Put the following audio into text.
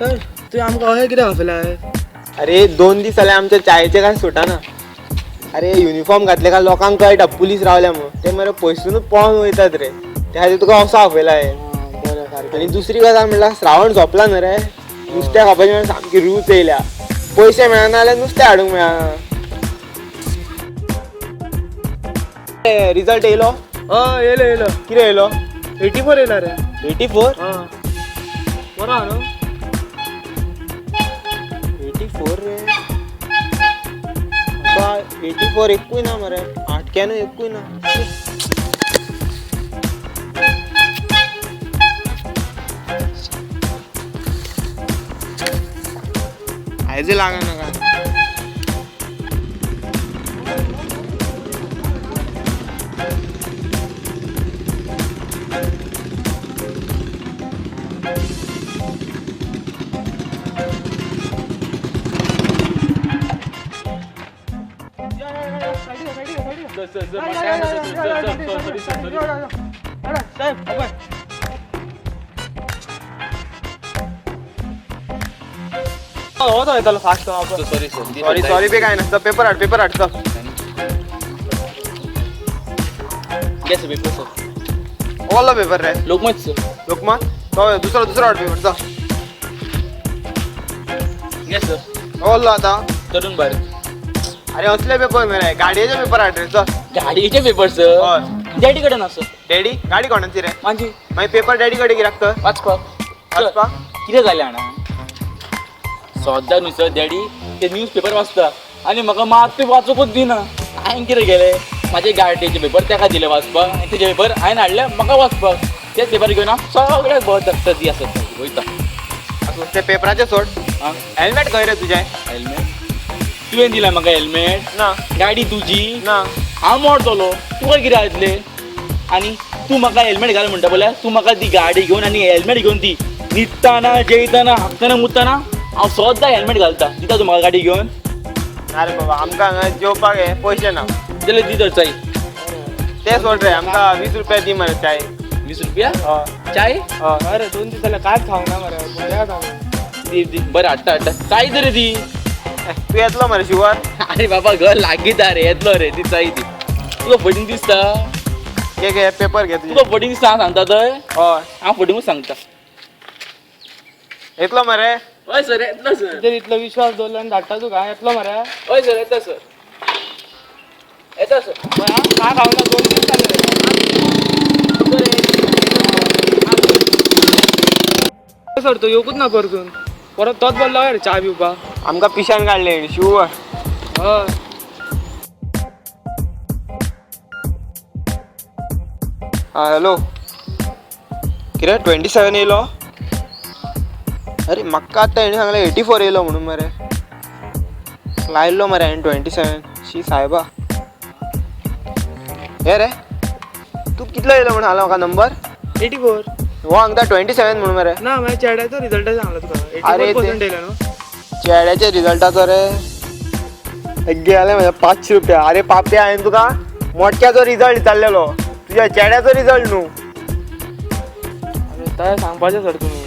Sir तू आमकां अशें कितें आपयलाय? अरे 2 दीस जाले आमच्या चायेचे काय सुटाना. अरे युनिफॉर्म घातले का लोकांक कळटा पुलीस रावल्या म्हणून ते मरे पयसूनच पळोवन वयतात रे. त्या खातीर तुका असो आपयलाय. आणि दुसरी गजाल म्हणल्यार श्रावण झोपला न्हू रे. नुस्तें खावपाची म्हणजे सामकी रूच येयल्या. पयशे मेळना जाल्यार नुस्तें हाडूंक मेळना. रिजल्ट येयलो? येयलो कितें येयलो? 84 येयला रे. 84? बरो आहा न्हू? 84 रे. 84 एकूय ना मरे. 8 एकूय ना. आयज लागना का? फास्ट सॉरी बे काय नसतं. पेपर हाड चल. ओला पेपर रे. लोकमत दुसरा हाड पेपर चल. ओला आता तरुण भारत. अरे असले पेपर मरे गाडयेचे पेपर हाड रे चल. गाडयेचे पेपर सर. डॅडी कडेन आसा. डॅडी गाडी कोणाची रे? माझी. मागीर पेपर डॅडी कडेन कित्याक तर? वाचपाक कितें जालें जाणा सद्दां न्हू सर डॅडी ते न्यूज पेपर वाचता आनी म्हाका मात वाचूंकूच दिना. हांवें कितें केलें म्हाजे गाडयेचे पेपर ताका दिले वाचपाक आनी तेजे पेपर हांवें हाडले म्हाका वाचपाक. तेच पेपर घेवन हांव सगळ्याक भोंवता दी आसत वयता. ते पेपराचे सोड. हेल्मेट खंय रे तुजें? हेल्मेट तुवें दिला म्हाका हेल्मेट? ना. गाडी तुजी? ना. हांव मोडटलो तुका कितें जातलें? आनी तूं म्हाका हेल्मेट घाल म्हणटा पळय तूं म्हाका ती गाडी घेवन आनी हेल्मेट घेवन दी. न्हिदताना जेयताना हागताना मुताना हांव सद्दां हेल्मेट घालता. दिता तूं म्हाका गाडी घेवन? अरे बाबा आमकां हांगा जेवपाक पयशे ना. जाल्यार दी तर चाय. ते सोड रे आमकां 20 रुपया दी मरे चाय. 20 रुपया? चाय? अरे 2 दीस जाले कांयच खावंक ना मरे. दी बरें हाडटा चाय तरी दी. तू येतलो मरे शुवर? अरे बाबा घर लागीता रे येतलो रे ती चाय दी. तुका फटींग दिसता? घे पेपर घे तुका फटींग दिसता हांव सांगता थंय? हय हांव फटींगूच सांगता. येतलो मरे? हय सर येतलो सर. तर इतलो विश्वास दवरलो आनी धाडटा तुका येतलो मरे? हय सर येता सर. येता सर. काय खावंक ना 2 दीस जाले सर तो येवकूच ना परतून. परत तोच बोललो रे च्या पिवपाक. आमकां पिशान काडले शुवर. हय हॅलो कितें 27 येयलो? अरे म्हाका आतां हेणें सांगलें 84 येयलो म्हणून मरे. लायल्लो मरे हांवें 27. शी सायबा. हे रे तू कितलो येयलो म्हणून सांगलो म्हाका नंबर? 84. हो हांगता 27 म्हणून मरे. ना माझ्या चेड्याचो रिजल्ट सांगलो तुका. अरे 84% येयलो न्हू. चेड्याच्या रिजल्टाचो रे गेले म्हज्या 500 रुपया. अरे पाप्या हांवें तुका मोटक्याचो रिजल्ट विचारलेलो तुज्या चेड्याचो रिजल्ट न्हू. अरे काय सांगपाचें सर तुमी.